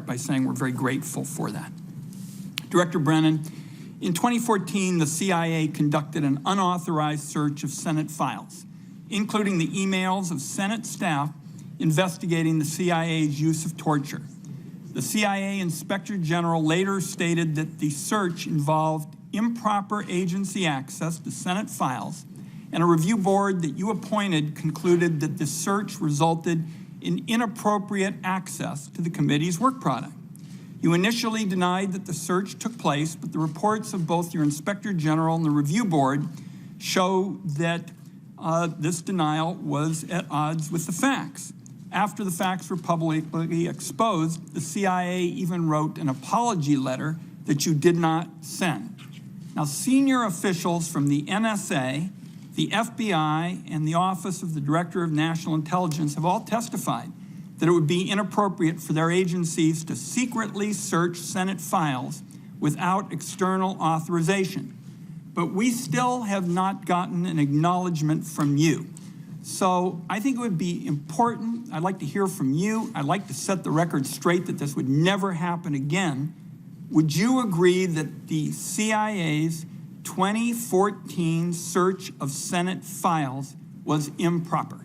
start by saying we're very grateful for that. Director Brennan, in 2014, the CIA conducted an unauthorized search of Senate files, including the emails of Senate staff investigating the CIA's use of torture. The CIA Inspector General later stated that the search involved improper agency access to Senate files, and a review board that you appointed concluded that the search resulted in inappropriate access to the committee's work product. You initially denied that the search took place, but the reports of both your Inspector General and the review board show that this denial was at odds with the facts. After the facts were publicly exposed, the CIA even wrote an apology letter that you did not send. Now, senior officials from the NSA, the FBI, and the Office of the Director of National Intelligence have all testified that it would be inappropriate for their agencies to secretly search Senate files without external authorization. But we still have not gotten an acknowledgement from you. So I think it would be important. I'd like to hear from you. I'd like to set the record straight that this would never happen again. Would you agree that the CIA's 2014 search of Senate files was improper?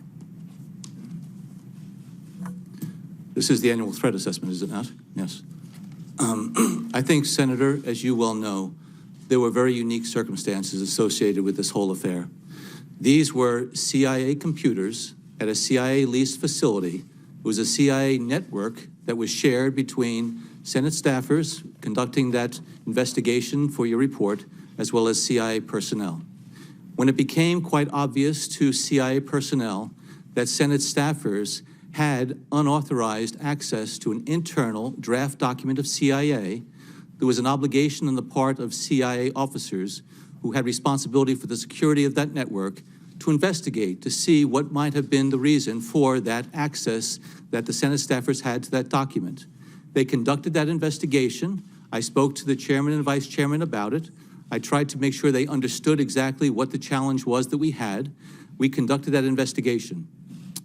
This is the annual threat assessment, is it not? Yes. I think, Senator, as you well know, there were very unique circumstances associated with this whole affair. These were CIA computers at a CIA leased facility. It was a CIA network that was shared between Senate staffers conducting that investigation for your report, as well as CIA personnel. When it became quite obvious to CIA personnel that Senate staffers had unauthorized access to an internal draft document of CIA, there was an obligation on the part of CIA officers who had responsibility for the security of that network to investigate, to see what might have been the reason for that access that the Senate staffers had to that document. They conducted that investigation. I spoke to the chairman and vice chairman about it. I tried to make sure they understood exactly what the challenge was that we had. We conducted that investigation.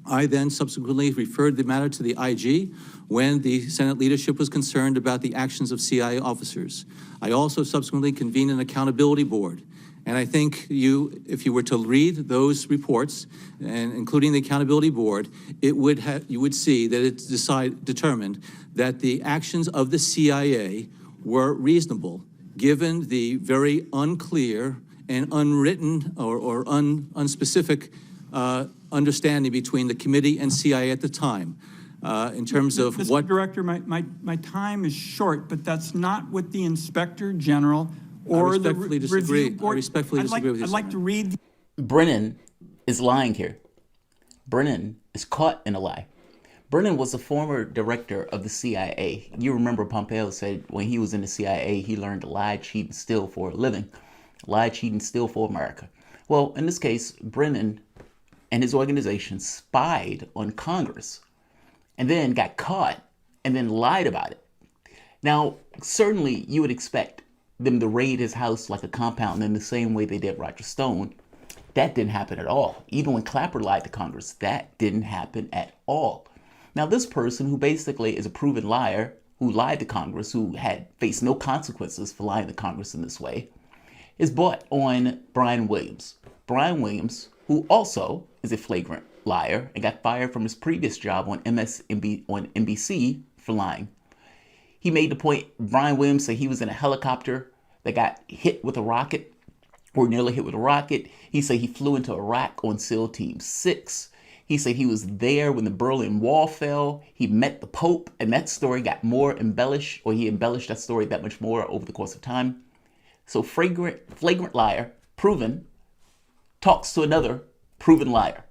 I then subsequently referred the matter to the IG when the Senate leadership was concerned about the actions of CIA officers. I also subsequently convened an accountability board. And I think if you were to read those reports, and including the accountability board, you would see that it determined that the actions of the CIA were reasonable, given the very unclear and unwritten or unspecific understanding between the committee and CIA at the time, in terms of Mr. what— Director, my time is short, but that's not what the Inspector General or the review board— I respectfully disagree with you. I'd like to read— Brennan is lying here. Brennan is caught in a lie. Brennan was a former director of the CIA. You remember Pompeo said when he was in the CIA, he learned to lie, cheat, and steal for a living. Lie, cheat, and steal for America. Well, in this case, Brennan and his organization spied on Congress and then got caught and then lied about it. Now, certainly you would expect them to raid his house like a compound in the same way they did Roger Stone. That didn't happen at all. Even when Clapper lied to Congress, that didn't happen at all. Now, this person who basically is a proven liar, who lied to Congress, who had faced no consequences for lying to Congress in this way, is bought on Brian Williams. Brian Williams, who also is a flagrant liar and got fired from his previous job on NBC for lying. He made the point, Brian Williams said he was in a helicopter that got hit with a rocket, or nearly hit with a rocket. He said he flew into Iraq on SEAL Team 6. He said he was there when the Berlin Wall fell. He met the Pope, and that story got more embellished, or he embellished that story that much more over the course of time. So flagrant liar, proven, talks to another proven liar.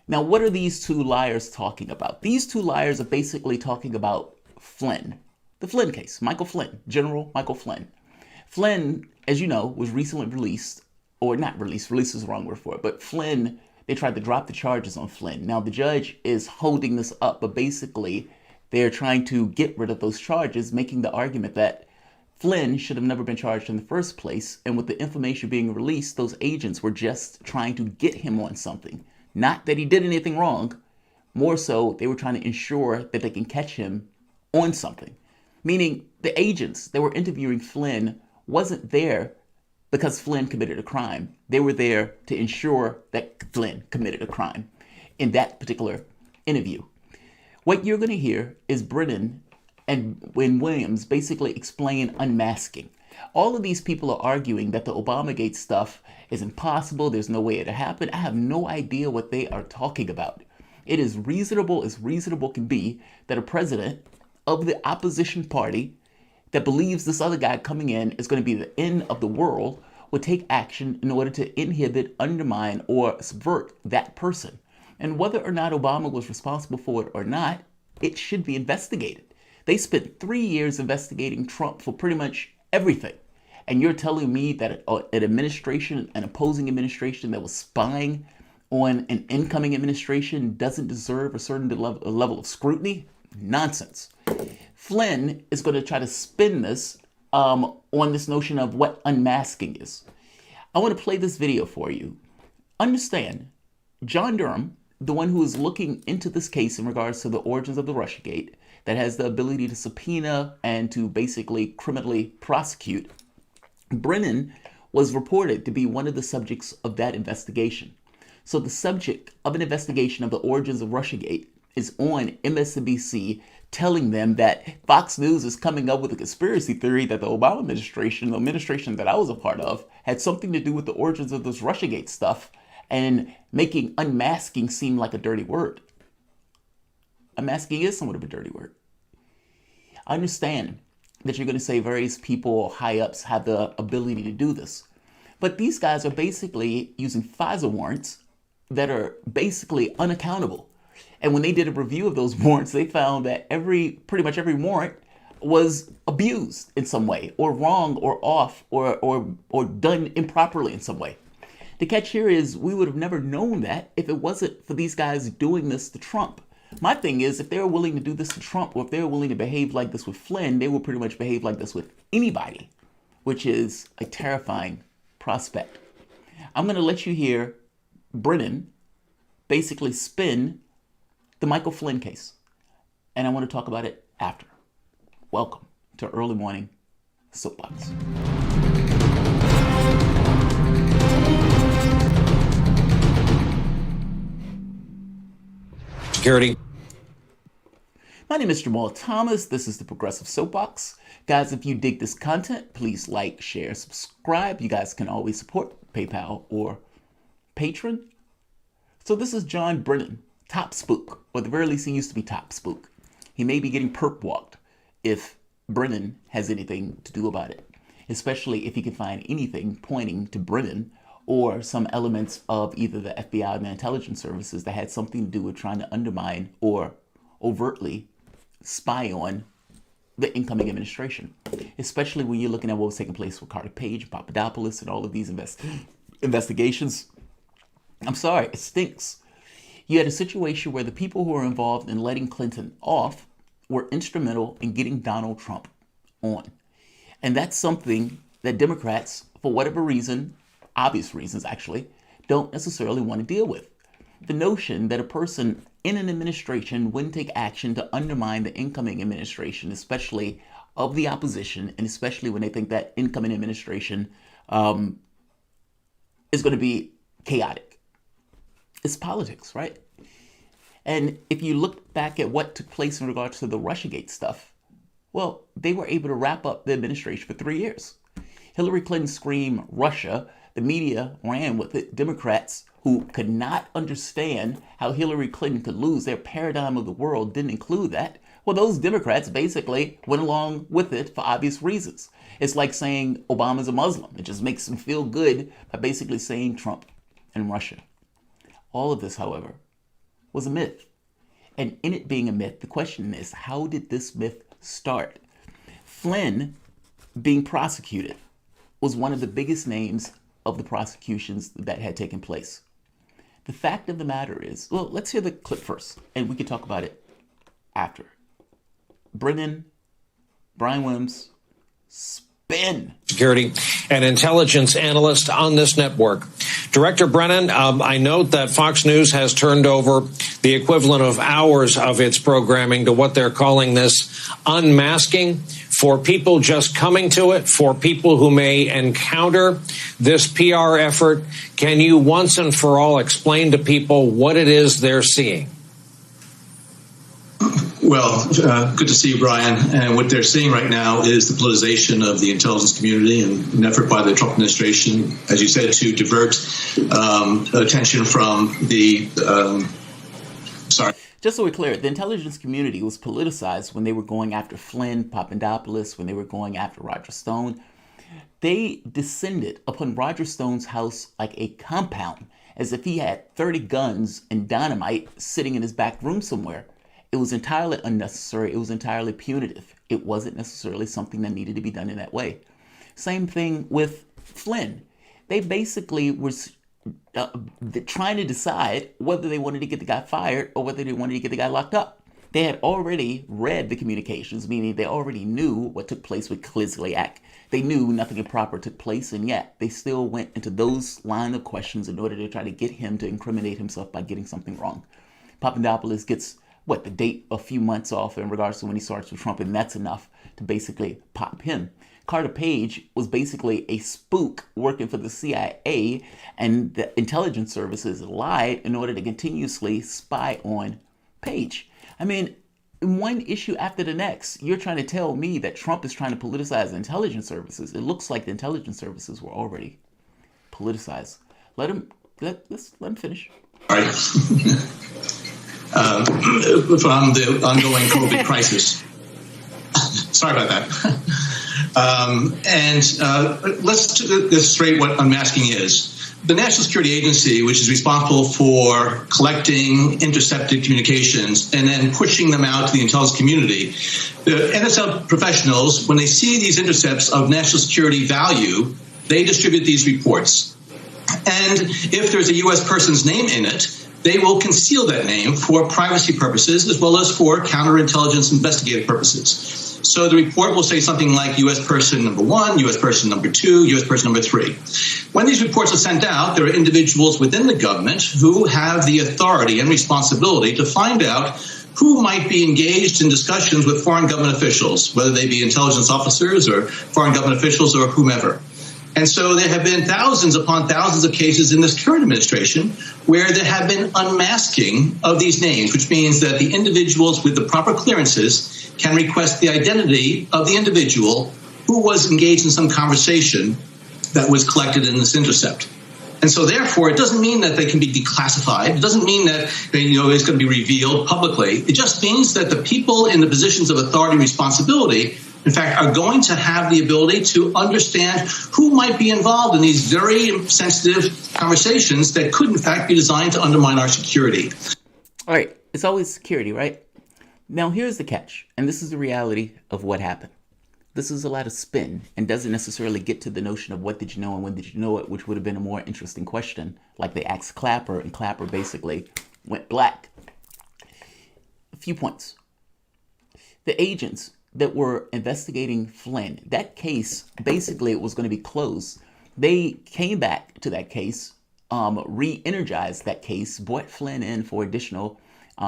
Now, what are these two liars talking about? These two liars are basically talking about Flynn. The Flynn case, Michael Flynn, General Michael Flynn. Flynn, as you know, was recently released, or not released, release is the wrong word for it, but Flynn, they tried to drop the charges on Flynn. Now, the judge is holding this up, but basically they're trying to get rid of those charges, making the argument that Flynn should have never been charged in the first place, and with the information being released, those agents were just trying to get him on something. Not that he did anything wrong, more so they were trying to ensure that they can catch him on something. meaning the agents that were interviewing Flynn wasn't there because Flynn committed a crime. They were there to ensure that Flynn committed a crime in that particular interview. What you're going to hear is Brennan and Williams basically explain unmasking. All of these people are arguing that the Obamagate stuff is impossible. There's no way it happened. I have no idea what they are talking about. It is reasonable as reasonable can be that a president of the opposition party that believes this other guy coming in is going to be the end of the world would take action in order to inhibit, undermine, or subvert that person. And whether or not Obama was responsible for it or not, it should be investigated. They spent 3 years investigating Trump for pretty much everything. And you're telling me that an administration, an opposing administration that was spying on an incoming administration doesn't deserve a certain level of scrutiny? Nonsense. Flynn is going to try to spin this on this notion of what unmasking is. I want to play this video for you. Understand, John Durham, the one who is looking into this case in regards to the origins of the Russiagate, that has the ability to subpoena and to basically criminally prosecute, Brennan was reported to be one of the subjects of that investigation. So the subject of an investigation of the origins of Russiagate is on MSNBC telling them that Fox News is coming up with a conspiracy theory that the Obama administration, the administration that I was a part of, had something to do with the origins of this Russiagate stuff and making unmasking seem like a dirty word. Unmasking is somewhat of a dirty word. I understand that you're going to say various people, high-ups, have the ability to do this. But these guys are basically using FISA warrants that are basically unaccountable. And when they did a review of those warrants, they found that pretty much every warrant was abused in some way, or wrong, or off, or done improperly in some way. The catch here is we would have never known that if it wasn't for these guys doing this to Trump. My thing is, if they were willing to do this to Trump, or if they were willing to behave like this with Flynn, they would pretty much behave like this with anybody, which is a terrifying prospect. I'm going to let you hear Brennan basically spin the Michael Flynn case, and I want to talk about it after. Welcome to Early Morning Soapbox. Security. My name is Jamal Thomas. This is the Progressive Soapbox. Guys, if you dig this content, please like, share, subscribe. You guys can always support PayPal or Patreon. So this is John Brennan, top spook, or at the very least he used to be top spook. He may be getting perp walked if Brennan has anything to do about it, especially if he can find anything pointing to Brennan or some elements of either the FBI or the intelligence services that had something to do with trying to undermine or overtly spy on the incoming administration, especially when you're looking at what was taking place with Carter Page and Papadopoulos and all of these investigations. I'm sorry, it stinks. You had a situation where the people who were involved in letting Clinton off were instrumental in getting Donald Trump on. And that's something that Democrats, for whatever reason, obvious reasons actually, don't necessarily want to deal with. The notion that a person in an administration wouldn't take action to undermine the incoming administration, especially of the opposition, and especially when they think that incoming administration is going to be chaotic. It's politics, right? And if you look back at what took place in regards to the Russiagate stuff, well, they were able to wrap up the administration for 3 years. Hillary Clinton screamed Russia. The media ran with it. Democrats who could not understand how Hillary Clinton could lose, their paradigm of the world didn't include that. Well, those Democrats basically went along with it for obvious reasons. It's like saying Obama's a Muslim. It just makes them feel good by basically saying Trump and Russia. All of this, however, was a myth. And in it being a myth, the question is, how did this myth start? Flynn being prosecuted was one of the biggest names of the prosecutions that had taken place. The fact of the matter is, well, let's hear the clip first, and we can talk about it after. Brennan, Brian Williams, Ben. Security and intelligence analyst on this network. Director Brennan, I note that Fox News has turned over the equivalent of hours of its programming to what they're calling this unmasking. For people just coming to it, for people who may encounter this PR effort, can you once and for all explain to people what it is they're seeing? Well, good to see you, Brian. And what they're seeing right now is the politicization of the intelligence community and an effort by the Trump administration, as you said, to divert attention from the Just so we're clear, the intelligence community was politicized when they were going after Flynn, Papadopoulos, when they were going after Roger Stone. They descended upon Roger Stone's house like a compound, as if he had 30 guns and dynamite sitting in his back room somewhere. It was entirely unnecessary. It was entirely punitive. It wasn't necessarily something that needed to be done in that way. Same thing with Flynn. They basically were trying to decide whether they wanted to get the guy fired or whether they wanted to get the guy locked up. They had already read the communications, meaning they already knew what took place with Kislyak. They knew nothing improper took place, and yet they still went into those line of questions in order to try to get him to incriminate himself by getting something wrong. Papadopoulos gets the date a few months off in regards to when he starts with Trump, and that's enough to basically pop him. Carter Page was basically a spook working for the CIA, and the intelligence services lied in order to continuously spy on Page. I mean, one issue after the next, you're trying to tell me that Trump is trying to politicize the intelligence services. It looks like the intelligence services were already politicized. Let him finish. All right. From the ongoing COVID crisis. Sorry about that. Let's get straight what unmasking is. The National Security Agency, which is responsible for collecting intercepted communications and then pushing them out to the intelligence community, the NSL professionals, when they see these intercepts of national security value, they distribute these reports. And if there's a U.S. person's name in it, they will conceal that name for privacy purposes as well as for counterintelligence investigative purposes. So the report will say something like U.S. person number 1, U.S. person number 2, U.S. person number 3. When these reports are sent out, there are individuals within the government who have the authority and responsibility to find out who might be engaged in discussions with foreign government officials, whether they be intelligence officers or foreign government officials or whomever. And so there have been thousands upon thousands of cases in this current administration where there have been unmasking of these names, which means that the individuals with the proper clearances can request the identity of the individual who was engaged in some conversation that was collected in this intercept. And so therefore, it doesn't mean that they can be declassified. It doesn't mean that it's going to be revealed publicly. It just means that the people in the positions of authority and responsibility, in fact, are going to have the ability to understand who might be involved in these very sensitive conversations that could, in fact, be designed to undermine our security. All right. It's always security, right? Now, here's the catch, and this is the reality of what happened. This is a lot of spin and doesn't necessarily get to the notion of what did you know and when did you know it, which would have been a more interesting question, like they asked Clapper, and Clapper basically went black. A few points. The agents that were investigating Flynn, that case, basically it was going to be closed. They came back to that case, re-energized that case, brought Flynn in for additional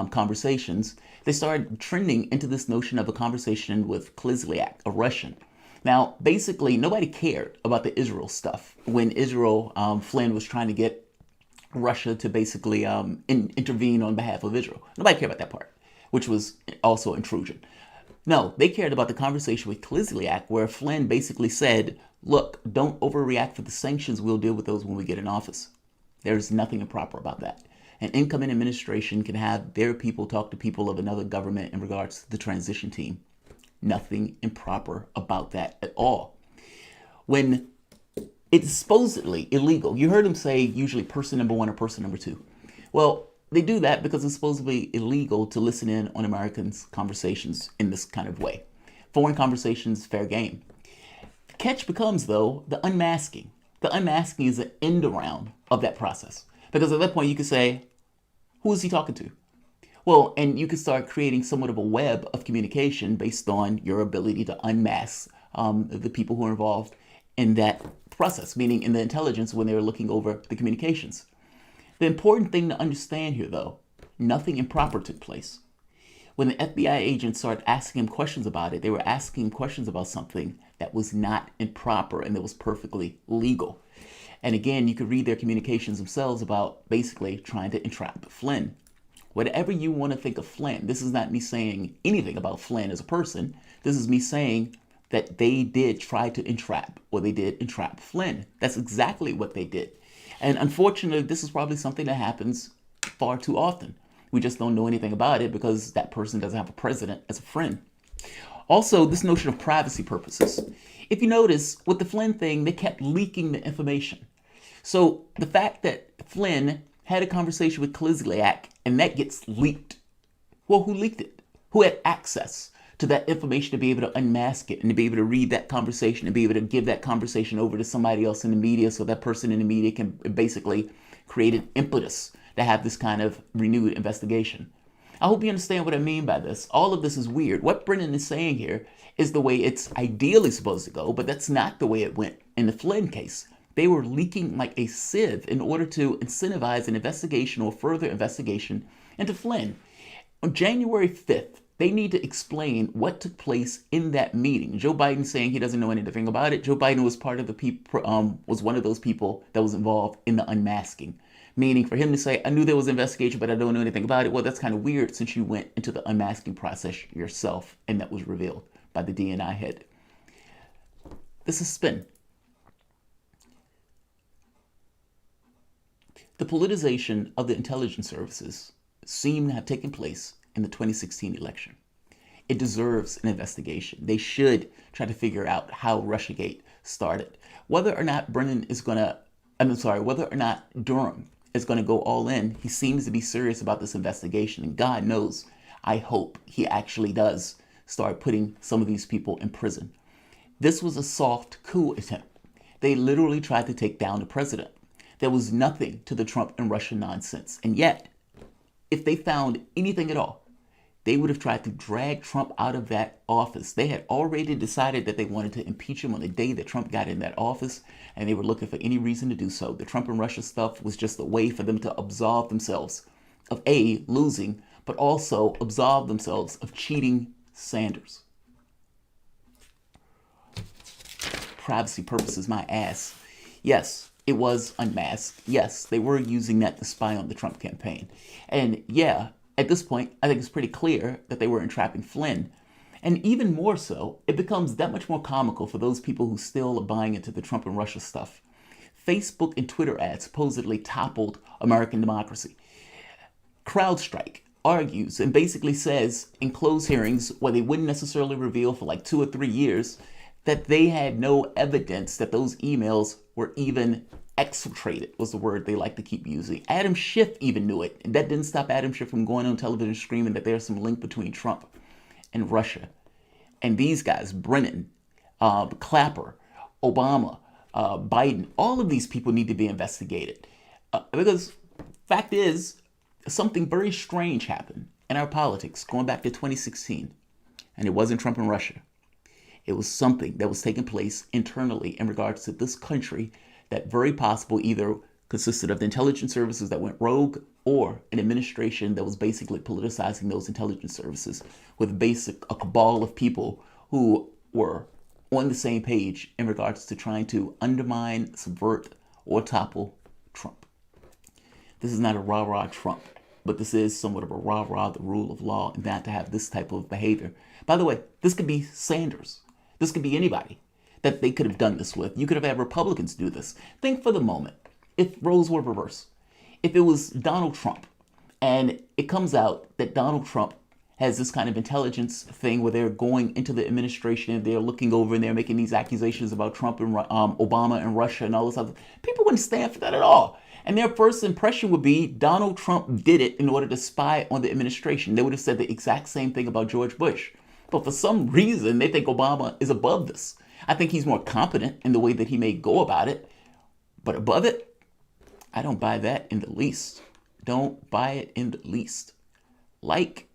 conversations. They started trending into this notion of a conversation with Kislyak, a Russian. Now, basically, nobody cared about the Israel stuff when Flynn was trying to get Russia to basically intervene on behalf of Israel. Nobody cared about that part, which was also intrusion. No, they cared about the conversation with Kislyak, where Flynn basically said, look, don't overreact for the sanctions. We'll deal with those when we get in office. There's nothing improper about that. An incoming administration can have their people talk to people of another government in regards to the transition team. Nothing improper about that at all. When it's supposedly illegal, you heard him say usually person number 1 or person number 2. Well, they do that because it's supposedly illegal to listen in on Americans' conversations in this kind of way. Foreign conversations, fair game. The catch becomes, though, the unmasking. The unmasking is the end around of that process. Because at that point, you could say, who is he talking to? Well, and you could start creating somewhat of a web of communication based on your ability to unmask the people who are involved in that process, meaning in the intelligence when they were looking over the communications. The important thing to understand here, though, nothing improper took place. When the FBI agents started asking him questions about it, they were asking him questions about something that was not improper and that was perfectly legal. And again, you could read their communications themselves about basically trying to entrap Flynn. Whatever you want to think of Flynn, this is not me saying anything about Flynn as a person. This is me saying that they did try to entrap, or they did entrap Flynn. That's exactly what they did. And unfortunately, this is probably something that happens far too often. We just don't know anything about it because that person doesn't have a president as a friend. Also, this notion of privacy purposes. If you notice, with the Flynn thing, they kept leaking the information. So the fact that Flynn had a conversation with Kislyak and that gets leaked. Well, who leaked it? Who had access to that information to be able to unmask it and to be able to read that conversation and be able to give that conversation over to somebody else in the media so that person in the media can basically create an impetus to have this kind of renewed investigation. I hope you understand what I mean by this. All of this is weird. What Brennan is saying here is the way it's ideally supposed to go, but that's not the way it went in the Flynn case. They were leaking like a sieve in order to incentivize an investigation or further investigation into Flynn. On January 5th, they need to explain what took place in that meeting. Joe Biden saying he doesn't know anything about it. Joe Biden was part of the people, was one of those people that was involved in the unmasking. Meaning for him to say, I knew there was an investigation, but I don't know anything about it. Well, that's kind of weird since you went into the unmasking process yourself and that was revealed by the DNI head. This is spin. The politicization of the intelligence services seemed to have taken place in the 2016 election. It deserves an investigation. They should try to figure out how Russiagate started. Whether or not whether or not Durham is going to go all in, he seems to be serious about this investigation. And God knows, I hope he actually does start putting some of these people in prison. This was a soft coup attempt. They literally tried to take down the president. There was nothing to the Trump and Russia nonsense. And yet, if they found anything at all, they would have tried to drag Trump out of that office. They had already decided that they wanted to impeach him on the day that Trump got in that office, and they were looking for any reason to do so. The Trump and Russia stuff was just a way for them to absolve themselves of A, losing, but also absolve themselves of cheating Sanders. Privacy purposes, my ass. Yes, it was unmasked. Yes, they were using that to spy on the Trump campaign. And yeah, at this point, I think it's pretty clear that they were entrapping Flynn. And even more so, it becomes that much more comical for those people who still are buying into the Trump and Russia stuff. Facebook and Twitter ads supposedly toppled American democracy. CrowdStrike argues and basically says in closed hearings, where they wouldn't necessarily reveal for like 2 or 3 years, that they had no evidence that those emails were even exfiltrated, was the word they like to keep using. Adam Schiff even knew it. And that didn't stop Adam Schiff from going on television screaming that there's some link between Trump and Russia. And these guys, Brennan, Clapper, Obama, Biden, all of these people need to be investigated. Because fact is, something very strange happened in our politics going back to 2016. And it wasn't Trump and Russia. It was something that was taking place internally in regards to this country that very possible either consisted of the intelligence services that went rogue or an administration that was basically politicizing those intelligence services with a cabal of people who were on the same page in regards to trying to undermine, subvert, or topple Trump. This is not a rah-rah Trump, but this is somewhat of a rah-rah the rule of law and not to have this type of behavior. By the way, this could be Sanders. This could be anybody that they could have done this with. You could have had Republicans do this. Think for the moment, if roles were reversed, if it was Donald Trump and it comes out that Donald Trump has this kind of intelligence thing where they're going into the administration and they're looking over and they're making these accusations about Trump and Obama and Russia and all this other, people wouldn't stand for that at all. And their first impression would be Donald Trump did it in order to spy on the administration. They would have said the exact same thing about George Bush. But for some reason, they think Obama is above this. I think he's more competent in the way that he may go about it. But above it, I don't buy that in the least. Don't buy it in the least. Like,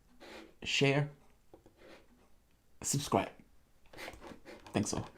share, subscribe. Thanks all.